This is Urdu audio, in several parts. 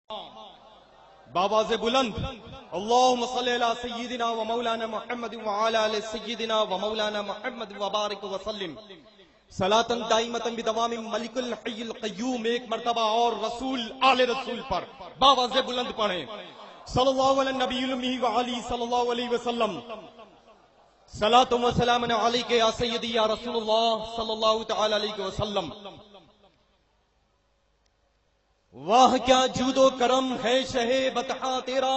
باواز بلند اللہم صلی علی سیدنا و مولانا محمد وعلی آل سیدنا و مولانا محمد وبارک وسلم صلاۃ دائمۃ بدوام ملک الحی القیوم. ایک مرتبہ اور رسول آل رسول پر باواز بلند پڑھیں. صلی اللہ علی النبی الامی وعلی صلی اللہ علیہ وسلم. صلاۃ و سلام علیک یا سیدی یا رسول اللہ صلی اللہ تعالی علیہ وسلم. واہ کیا جود و کرم ہے شہ بطحا تیرا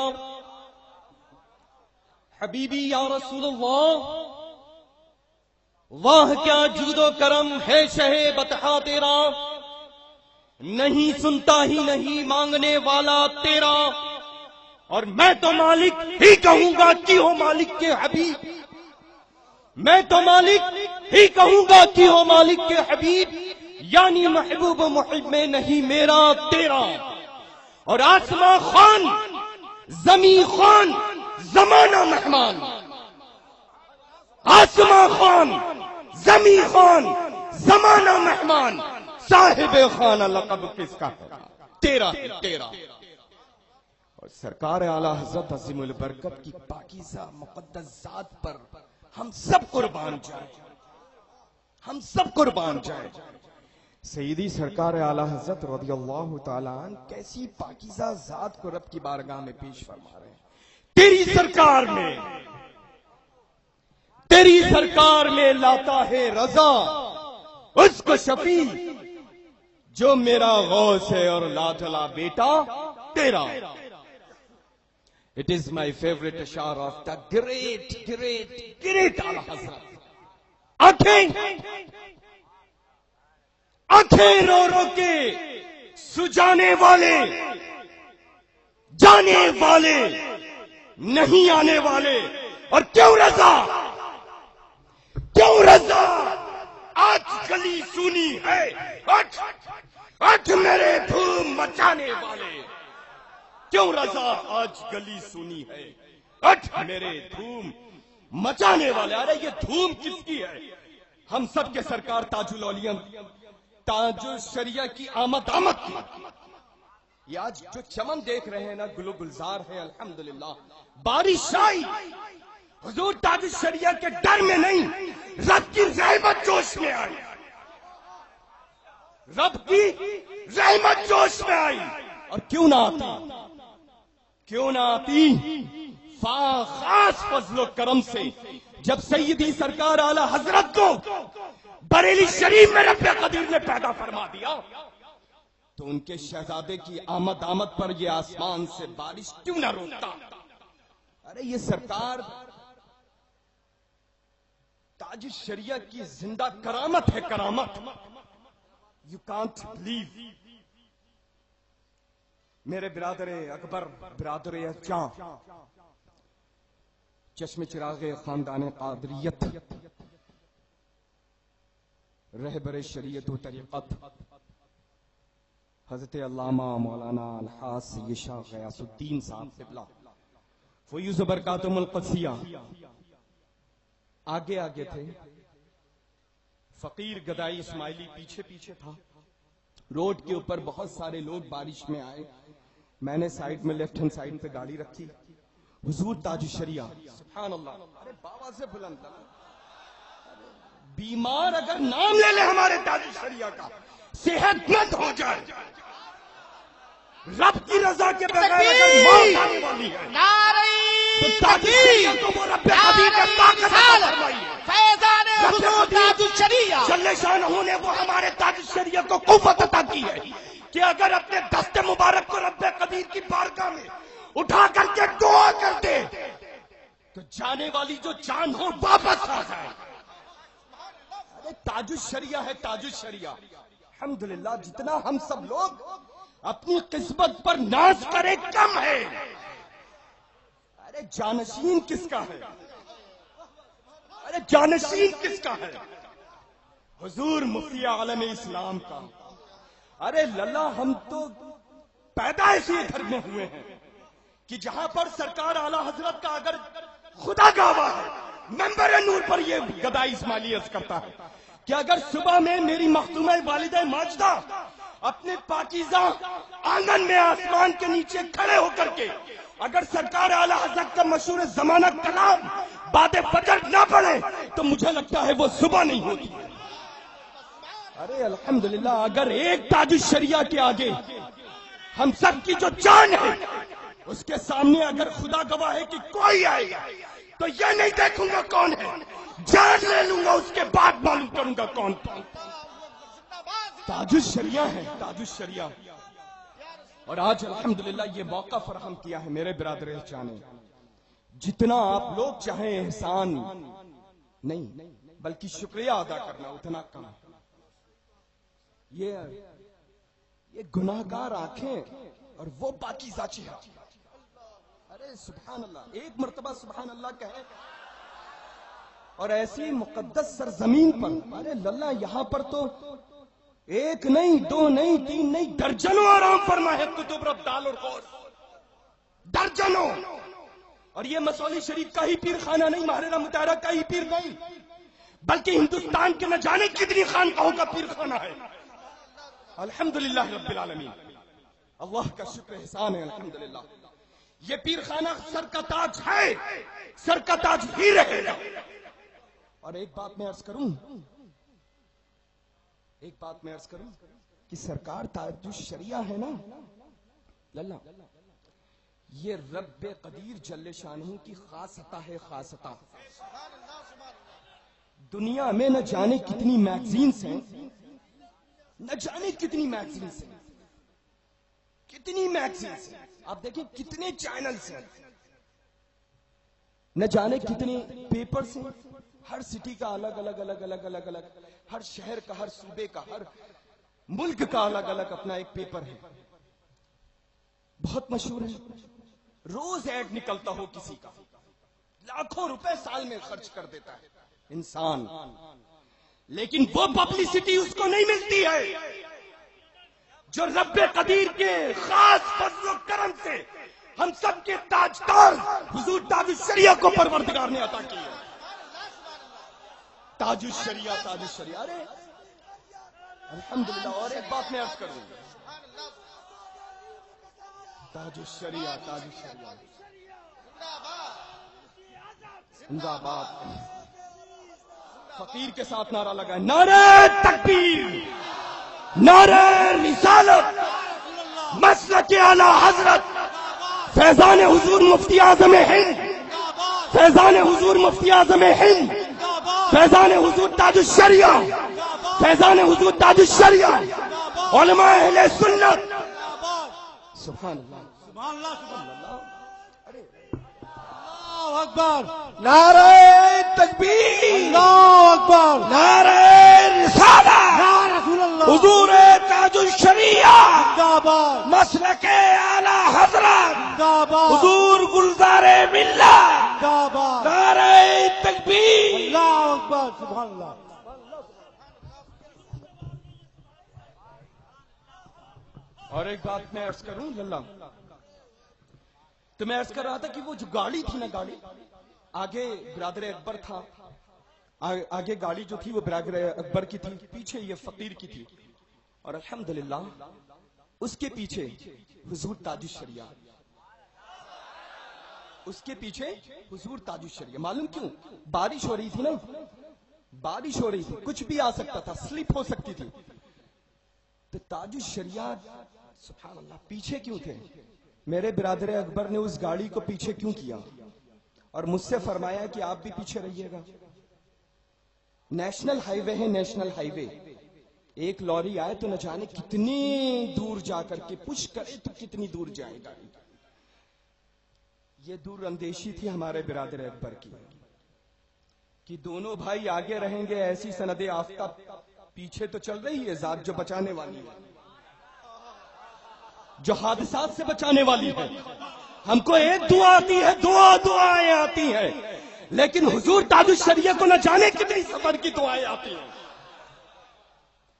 حبیبی یا رسول اللہ. واہ کیا جود و کرم ہے شہ بطحا تیرا نہیں سنتا ہی نہیں مانگنے والا تیرا. اور میں تو مالک ہی کہوں گا کی ہو مالک کے حبیب. میں تو مالک ہی کہوں گا کی ہو مالک کے حبیب. یعنی محبوب و محب میں نہیں میرا تیرا. اور آسمان خان زمین خان زمانہ مہمان. آسمان خان زمین خان زمانہ مہمان. صاحب خانہ لقب کس کا ہے؟ تیرا ہے تیرا. اور سرکار اعلی حضرت عظیم البرکت کی پاکیزہ مقدس ذات پر ہم سب قربان جائیں. ہم سب قربان جائیں. سیدی سرکار اعلی حضرت رضی اللہ تعالیٰ عنہ کیسی پاکیزہ ذات کو رب کی بارگاہ میں پیش فرما رہے ہیں. تیری سرکار میں لاتا ہے رضا اس کو شفیع جو میرا غوث ہے اور لاڈلا بیٹا تیرا. It is my favorite اشعار of the great اعلی حضرت. آنکھیں رو رو کے سجانے والے جانے والے نہیں آنے والے. اور کیوں رضا آج گلی سونی ہے. اٹھ میرے دھوم مچانے والے. کیوں رضا آج گلی سونی ہے. اٹھ میرے دھوم مچانے والے. ارے یہ دھوم کس کی ہے؟ ہم سب کے سرکار تاج الاولیاء تاج الشریعہ کی آمد کی. یہ آج جو چمن دیکھ رہے ہیں نا گل و گلزار ہے الحمدللہ. بارش آئی حضور تاج الشریعہ کے ڈر میں نہیں رب کی رحمت جوش میں آئی. رب کی رحمت جوش میں آئی. اور کیوں نہ آتی خاص فضل و کرم سے جب سیدی سرکار اعلی حضرت کو بریلی شریف میں رب قدیر نے پیدا فرما دیا تو ان کے شہزادے کی آمد پر یہ آسمان سے بارش کیوں نہ روکتا. ارے یہ سرکار تاج الشریعہ کی زندہ کرامت ہے. کرامت یو کانٹ بلیو. میرے برادر اکبر برادر اچاں چشم چراغ خاندان قادریت رہبر شریعت و طریقت حضرت علامہ مولانا الحاج سید شاہ غیاث الدین صاحب قبلہ فیوز برکاتہم القدسیہ آگے تھے. فقیر گدائی اسماعیلی پیچھے تھا. روڈ کے اوپر بہت سارے لوگ بارش میں آئے. میں نے سائیڈ میں لیفٹ ہینڈ سائیڈ پہ گاڑی رکھی. حضور تاج الشریعہ سبحان اللہ. ارے بابا سے بلند بیمار اگر نام لے لے ہمارے تاج الشریعہ کا صحت مند ہو جائے. رب کی رضا کے بغیر اگر موت آنے والی ہے تو تاج الشریعہ کو وہ رب قدیر نے طاقت عطا فرمائی ہے. فیضان حضور تاج الشریعہ جل شانہ نے وہ ہمارے تاج الشریعہ کو قوت عطا کی ہے کہ اگر اپنے دست مبارک کو رب قدیر کی بارگاہ میں اٹھا کر کے دعا کرتے تو جانے والی جو جان ہو واپس آ جائے. ارے تاج الشریعہ ہے تاج الشریعہ. الحمدللہ جتنا ہم سب لوگ اپنی قسمت پر ناز کرے کم ہے. ارے جانشین کس کا ہے؟ حضور مفتی عالم اسلام کا. ارے للہ ہم تو پیدا اسی گھر میں ہوئے ہیں کہ جہاں پر سرکار اعلی حضرت کا اگر خدا گواہ ہے ممبر نور پر یہ گدائی اسماعیلی عرض کرتا ہے کہ اگر صبح میں میری مختومہ والدہ ماجدہ اپنے پاکیزہ آنگن میں آسمان کے نیچے کھڑے ہو کر کے اگر سرکار اعلی حضرت کا مشہور زمانہ کلام بعد فجر نہ پڑھے تو مجھے لگتا ہے وہ صبح نہیں ہوتی. ارے الحمدللہ اگر ایک تاج الشریعہ کے آگے ہم سب کی جو جان ہے اس کے سامنے اگر خدا گواہ ہے کہ کوئی آئے گا تو یہ نہیں دیکھوں گا کون ہے, جان لے لوں گا, اس کے بعد معلوم کروں گا کون. تاج الشریعہ ہے, تاج الشریعہ. اور آج الحمدللہ یہ موقع فراہم کیا ہے میرے برادر چاہنے, جتنا آپ لوگ چاہیں احسان نہیں بلکہ شکریہ ادا کرنا اتنا کم. یہ گناہگار آنکھیں اور وہ پاکیزہ چہرہ. ارے سبحان اللہ, ایک مرتبہ سبحان اللہ کہیں. اور ایسی مقدس سرزمین پر, ارے للہ یہاں پر تو ایک نہیں, دو نہیں, تین نہیں, درجنوں آرام فرما ہے کتب ربدال اور غوث, درجنوں. اور یہ مسولی شریف کا ہی پیر خانہ نہیں, محررہ مطہرہ کا ہی پیر نہیں, بلکہ ہندوستان کے نہ جانے کتنی خانقاہوں کا پیر خانہ ہے. الحمدللہ رب العالمین, اللہ کا شکر احسان ہے الحمدللہ. یہ پیر خانہ سر کا تاج ہے, سر کا تاج ہی رہے گا. اور ایک بات میں عرض کروں, کہ سرکار تاج الشریعہ ہے نا للہ, یہ رب قدیر جل شانہ کی خاص عطا ہے, خاص عطا. دنیا میں نہ جانے کتنی میگزینز ہیں, نہ جانے کتنی میگزینز ہیں, کتنی میگزینز ہیں. آپ دیکھیں کتنے چینلز ہیں, نہ جانے کتنے پیپرز ہیں. ہر سٹی کا الگ الگ الگ الگ الگ الگ, ہر شہر کا, ہر صوبے کا, ہر ملک کا الگ الگ اپنا ایک پیپر ہے, بہت مشہور ہے. روز ایڈ نکلتا ہو کسی کا, لاکھوں روپے سال میں خرچ کر دیتا ہے انسان, لیکن وہ پبلسٹی اس کو نہیں ملتی ہے جو رب قدیر کے خاص فضل و کرم سے ہم سب کے تاجدار حضور تاج الشریعہ کو پروردگار نے عطا کی ہے. تاج الشریعہ, تاج الشریعہ. ارے الحمدللہ. اور ایک بات میں عرض کر دوں, تاج الشریعہ, تاج الشریعہ زندہ باد. فقیر کے ساتھ نعرہ لگائیں, نعرہ تکبیر, نعرہ رسالت, مسلک اعلی حضرت فیضان حضور مفتی اعظم ہند, فیضان حضور مفتی اعظم ہند, فیضان حضور تاج الشریعہ, فیضان حضور تاج الشریعہ, علماء اہل سنت. سبحان اللہ, سبحان اللہ, سبحان اللہ. اللہ اکبر, نعرہ تکبیر, اللہ اکبر, نعرہ رسالت, یا رسول اللہ, حضور تاج الشریعہ, زندہ باد, مسلک اعلی حضرت, زندہ باد, حضور گلزار ملت, زندہ باد, نعرہ تکبیر. اللہ اکبر, سبحان اللہ. اور ایک بات میں عرض کروں اللہ, تو میں عرض کر رہا تھا کہ وہ جو گاڑی تھی نا, گاڑی آگے برادر اکبر تھا, آگے گاڑی جو تھی وہ برادر اکبر کی تھی, پیچھے یہ فقیر کی تھی, اور الحمدللہ اس کے پیچھے حضور تاج الشریعہ, اس کے پیچھے حضور تاج الشریعہ. معلوم کیوں؟ بارش ہو رہی تھی نا, بارش ہو رہی تھی, کچھ بھی آ سکتا تھا, سلپ ہو سکتی تھی, تو تاج الشریعہ سبحان اللہ پیچھے کیوں تھے؟ میرے برادر اکبر نے اس گاڑی کو پیچھے کیوں کیا اور مجھ سے فرمایا کہ آپ بھی پیچھے رہیے گا. نیشنل ہائی وے ہے, نیشنل ہائی وے, ایک لوری آئے تو نہ جانے کتنی دور جا کر کے پش کرے تو کتنی دور جائے گا. یہ دور اندیشی تھی ہمارے برادر اکبر کی کہ دونوں بھائی آگے رہیں گے, ایسی سند آفتاب پیچھے تو چل رہی ہے ذات جو بچانے والی ہے, جو حادثات سے بچانے والی ہے. ہم کو ایک دعا آتی ہے, دعائیں آتی ہیں, لیکن حضور تاج الشریعہ کو نہ جانے کتنی سفر کی دعائیں آتی ہیں,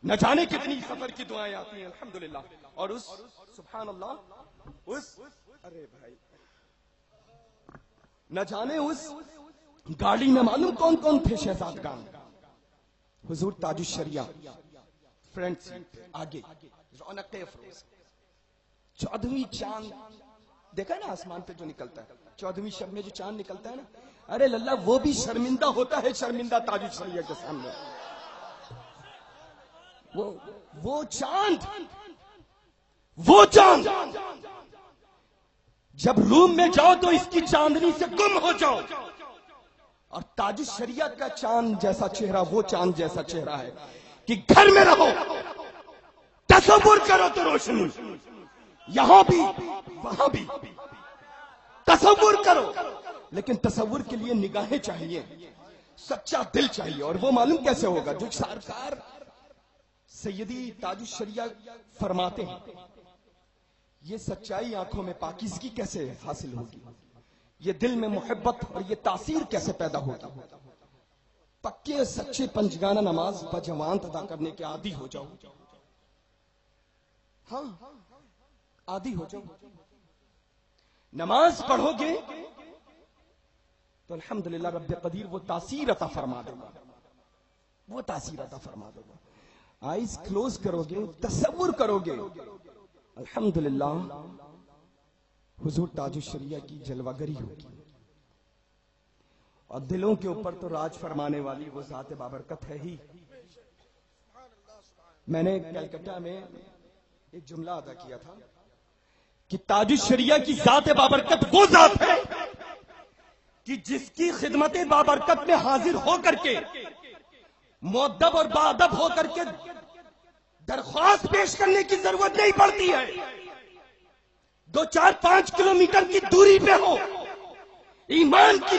نہ جانے کتنی سفر کی دعائیں آتی ہیں الحمدللہ. اور اس سبحان اللہ اس ارے بھائی نہ جانے اس گاڑی میں معلوم کون کون تھے شہزادگان. حضور تاج الشریعہ فرنٹ سیٹ آگے, رونق افروز. 14ویں چاند دیکھا نا آسمان پہ جو نکلتا ہے, 14ویں شب میں جو چاند نکلتا ہے نا, ارے للہ وہ بھی شرمندہ ہوتا ہے شرمندہ تاج الشریعہ کے سامنے. وہ چاند جب روم میں جاؤ تو اس کی چاندنی سے گم ہو جاؤ, اور تاج الشریعہ کا چاند جیسا چہرہ وہ چاند جیسا چہرہ ہے کہ گھر میں رہو تصور کرو تو روشنی, یہاں بھی وہاں بھی تصور کرو, لیکن تصور کے لیے نگاہیں چاہیے, سچا دل چاہیے. اور وہ معلوم کیسے ہوگا؟ جو سرکار سیدی تاج الشریعہ فرماتے ہیں, یہ سچائی آنکھوں میں پاکیزگی کیسے حاصل ہوگی, یہ دل میں محبت اور یہ تاثیر کیسے پیدا ہوگی. پکے سچے پنجگانہ نماز بجوانت ادا کرنے کے عادی ہو جاؤ, ہاں عادی ہو جاؤ. نماز پڑھو گے تو الحمدللہ رب قدیر وہ تاثیر عطا فرما دے گا, وہ تاثیر عطا فرما دے گا. آئیز کلوز کرو گے, تصور کرو گے, الحمدللہ حضور تاج الشریعہ کی جلوہ گری ہوگی. اور دلوں کے اوپر تو راج فرمانے والی وہ ذات بابرکت ہے ہی. میں نے کلکتہ میں ایک جملہ ادا کیا تھا کہ تاج الشریعہ کی ذات بابرکت وہ ذات ہے کہ جس کی خدمت بابرکت میں حاضر ہو کر کے, مؤدب اور باادب ہو کر کے درخواست پیش کرنے کی ضرورت نہیں پڑتی ہے. 2-4-5 کلومیٹر کی دوری پہ ہو, ایمان کی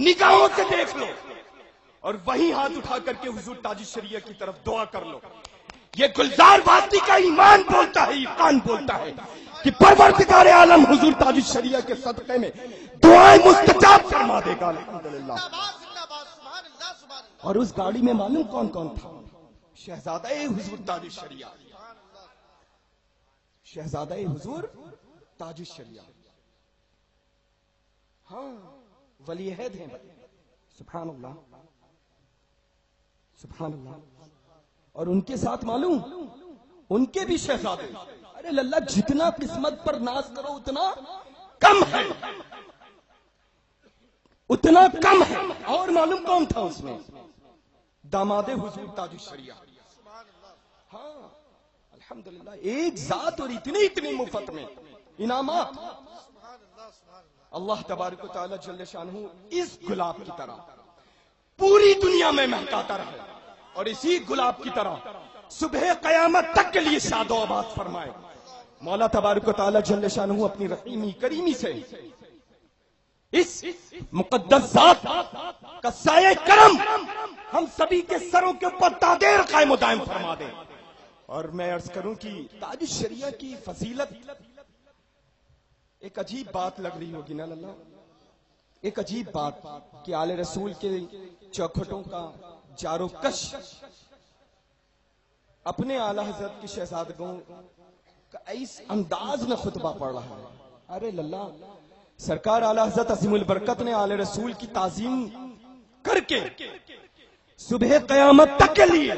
نگاہوں سے دیکھ لو اور وہیں ہاتھ اٹھا کر کے حضور تاج الشریعہ کی طرف دعا کر لو. یہ گلزار واسطی کا ایمان بولتا ہے, ایمان بولتا ہے کہ پروردگار عالم حضور تاج الشریعہ کے صدقے میں دعائیں مستجاب فرما دے گا الحمدللہ. اور اس گاڑی میں معلوم کون کون تھا؟ شہزادہ حضور تاج الشریعہ, شہزادہ حضور تاج الشریعہ, ہاں ولی عہد ہیں. سبحان اللہ سبحان اللہ. اور ان کے ساتھ معلوم ان کے بھی شہزادے. ارے للہ جتنا قسمت پر ناز کرو اتنا کم ہے, اتنا کم ہے. اور معلوم کون تھا اس میں؟ داماد حضور تاج الشریعہ. ہاں الحمدللہ ایک ذات اور اتنی مفت میں انعامات. اللہ تبارک و تعالی جل شانہ اس گلاب کی طرح پوری دنیا میں مہکاتا رہے, اور اسی گلاب کی طرح صبح قیامت تک کے لیے شاد و آباد فرمائے. مولا تبارک و تعالی جل شانہ اپنی رحیمی کریمی سے اس مقدس ذات کا سایہ کرم ہم سبھی کے سروں کے اوپر تادیر قائم و دائم فرما دے. اور میں عرض کروں کہ تاج الشریعہ کی فضیلت ایک عجیب بات لگ رہی ہوگی نا اللہ, ایک عجیب بات کہ آل رسول کے چوکھٹوں کا جارو کش اپنے اعلیٰ حضرت کی شہزادگوں کا اس انداز میں خطبہ پڑھ رہا ہے. ارے للہ سرکار اعلیٰ حضرت عظیم البرکت نے آل رسول کی تعظیم کر کے صبح قیامت تک کے لیے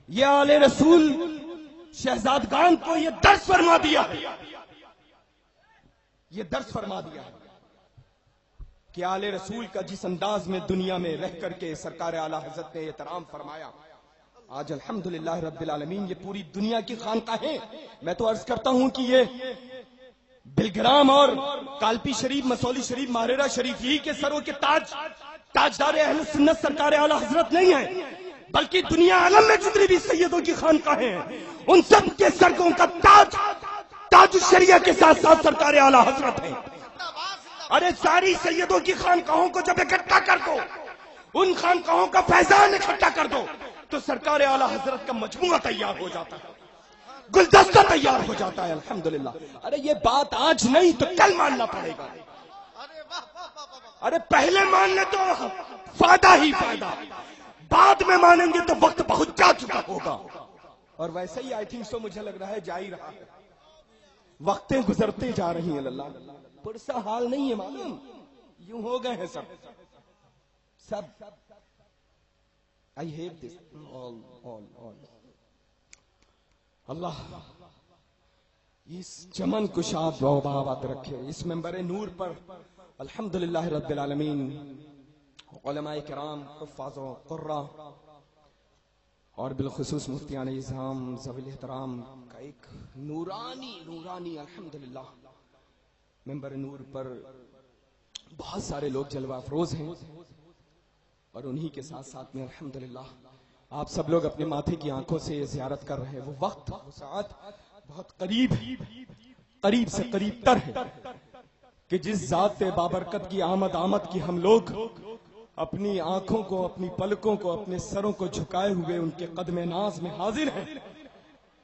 یہ آل رسول شہزادگان کو یہ درس فرما دیا ہے, یہ درس فرما دیا ہے کہ آل رسول کا جس انداز میں دنیا میں رہ کر کے سرکار اعلیٰ حضرت نے احترام فرمایا, آج الحمدللہ رب العالمین یہ پوری دنیا کی خانقاہیں, میں تو عرض کرتا ہوں کہ یہ بلگرام اور کالپی شریف, مسولی شریف, ماریرا شریف ہی کے سروں کے تاجدار اہل سنت سرکار اعلیٰ حضرت نہیں ہیں, بلکہ دنیا عالم میں جتنی بھی سیدوں کی خانقاہیں ہیں ان سب کے سروں کا تاج الشریعہ کے ساتھ ساتھ سرکار اعلیٰ حضرت ہیں. ارے ساری سیدوں کی خانقاہوں کو جب اکٹھا کر دو, ان خانقاہوں کا فیضان اکٹھا کر دو, تو سرکار اعلیٰ حضرت کا مجموعہ تیار ہو جاتا ہے, گلدستہ تیار ہو جاتا ہے الحمدللہ. ارے یہ بات آج نہیں تو کل ماننا پڑے گا. ارے پہلے ماننے تو فائدہ ہی فائدہ, بعد میں مانیں گے تو وقت بہت جا چکا ہوگا. اور ویسے ہی آئی تھنک سو مجھے لگ رہا ہے جا ہی رہا ہے, وقتیں گزرتے جا رہی ہیں. اللہ پرسا حال نہیں ہے معلوم, یوں ہو گئے ہیں سب. I hate this all. اللہ اس چمن کو شاد و آباد رکھے. اس منبر نور پر الحمدللہ رب العالمین علماء کرام، حفاظ و قراء اور بالخصوص مفتیان اعظام ذوی الاحترام کا ایک نورانی الحمدللہ منبر نور پر بہت سارے لوگ جلوہ افروز ہیں، اور انہی کے ساتھ ساتھ میں الحمدللہ آپ سب لوگ اپنے ماتھے کی آنکھوں سے زیارت کر رہے ہیں. وہ وقت، وہ ساعت بہت قریب سے قریب تر ہے کہ جس ذات بابرکت کی آمد کی ہم لوگ اپنی آنکھوں کو، اپنی پلکوں کو، اپنے سروں کو جھکائے ہوئے ان کے قدم ناز میں حاضر ہیں.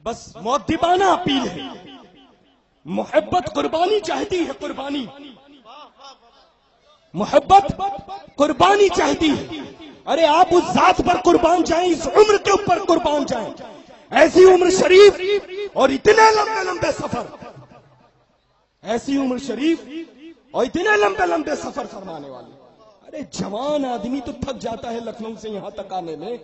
بس مؤدبانہ اپیل ہے، محبت قربانی چاہتی ہے، قربانی، محبت قربانی چاہتی ہے. ارے آپ اس ذات پر قربان جائیں، اس عمر کے اوپر قربان جائیں. ایسی عمر شریف اور اتنے لمبے سفر، ایسی عمر شریف اور اتنے لمبے سفر فرمانے والے. ارے جوان آدمی تو تھک جاتا ہے لکھنؤ سے یہاں تک آنے میں.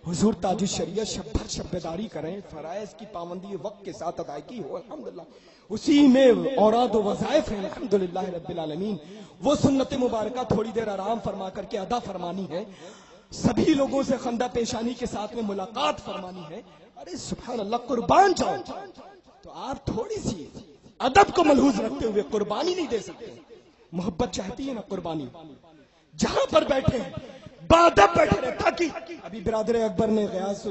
حضور تاج الشریعہ شب بھر شب بیداری کریں، فرائض کی پابندی وقت کے ساتھ ادائیگی ہو، الحمدللہ اسی میں اوراد و وظائف ہیں الحمدللہ رب العالمین. وہ سنت مبارکہ تھوڑی دیر آرام فرما کر کے ادا فرمانی ہے، سبھی لوگوں سے خندہ پیشانی کے ساتھ میں ملاقات فرمانی ہے. ارے سبحان اللہ، قربان جاؤ. تو آپ تھوڑی سی ادب کو ملحوظ رکھتے ہوئے قربانی نہیں دے سکتے. محبت چاہتی ہے نا قربانی. جہاں پر بیٹھے ہیں بادب بیٹھے رہے، تاکہ ابھی برادر اکبر نے غیاث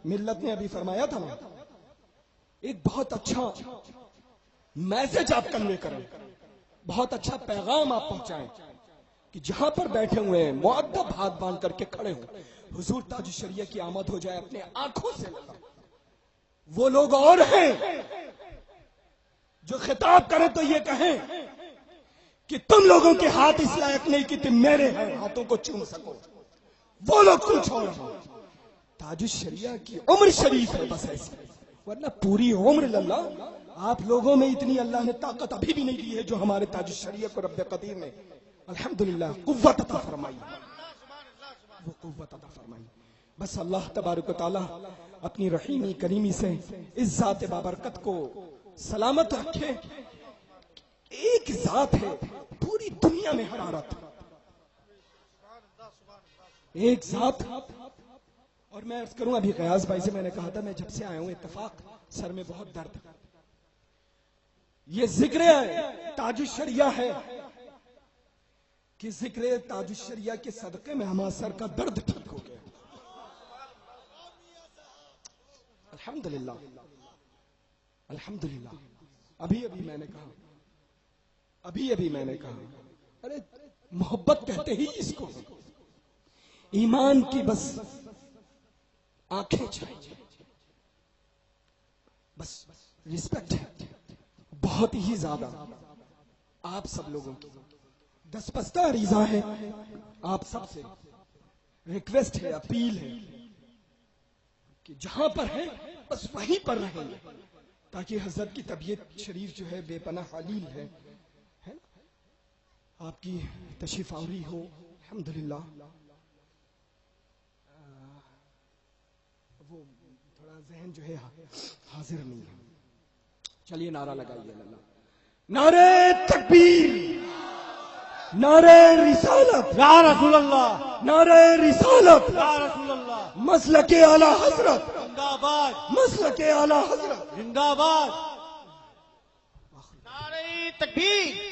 ملت نے ابھی فرمایا تھا نا، ایک بہت اچھا میسج آپ کنوے کریں، بہت اچھا پیغام آپ پہنچائیں کہ جہاں پر بیٹھے ہوئے ہیں مؤدب ہاتھ باندھ کر کے کھڑے ہوں، حضور تاج الشریعہ کی آمد ہو جائے اپنے آنکھوں سے. وہ لوگ اور ہیں جو خطاب کریں تو یہ کہیں کہ تم لوگوں کے ہاتھ اس لائق نہیں کہ تم میرے ہیں ہاتھوں کو چوم سکو. وہ لوگ کچھ اور ہیں. تاج الشریعہ کی عمر شریف ہے بس ایسی، ورنہ پوری عمر اللہ آپ لوگوں میں اتنی اللہ نے طاقت ابھی بھی نہیں دی ہے جو ہمارے تاج الشریعہ کو رب قدیر نے الحمدللہ قوت عطا فرمائی، وہ قوت عطا فرمائی. بس اللہ تبارک و تعالی اپنی رحیمی کریمی سے اس ذات بابرکت کو سلامت رکھے. ایک ذات ہے پوری دنیا میں حرارت، ایک ذات. اور میں عرض کروں، ابھی غیاث بھائی سے میں نے کہا تھا، میں جب سے آیا ہوں اتفاق سر میں بہت درد. یہ ذکر تاج الشریعہ ہے کہ ذکر تاج الشریعہ کے صدقے میں ہمارا سر کا درد ٹھیک ہو گیا الحمدللہ الحمدللہ. ابھی میں نے کہا ارے محبت کہتے ہی اس کو، ایمان کی بس آنکھیں چاہیے، بس رسپیکٹ ہے بہت ہی زیادہ آپ سب لوگوں کی. دسپستہ عریضہ ہے آپ سب سے، ریکویسٹ ہے، اپیل ہے کہ جہاں پر ہے بس وہیں پر رہیں گے، تاکہ حضرت کی طبیعت شریف جو ہے بے پناہ حلیل ہے، آپ کی تشریف آوری ہو الحمدللہ. وہ تھوڑا ذہن جو ہے حاضر نہیں ہے. چلیے نعرہ لگائیے اللہ. نعرہ تکبیر، نعرہ رسالت یا رسول اللہ، نعرہ رسالت یا رسول اللہ، مسلک اعلی حضرت، زندہ باد، مسلک اعلی حضرت، زندہ باد. نعرہ تکبیر،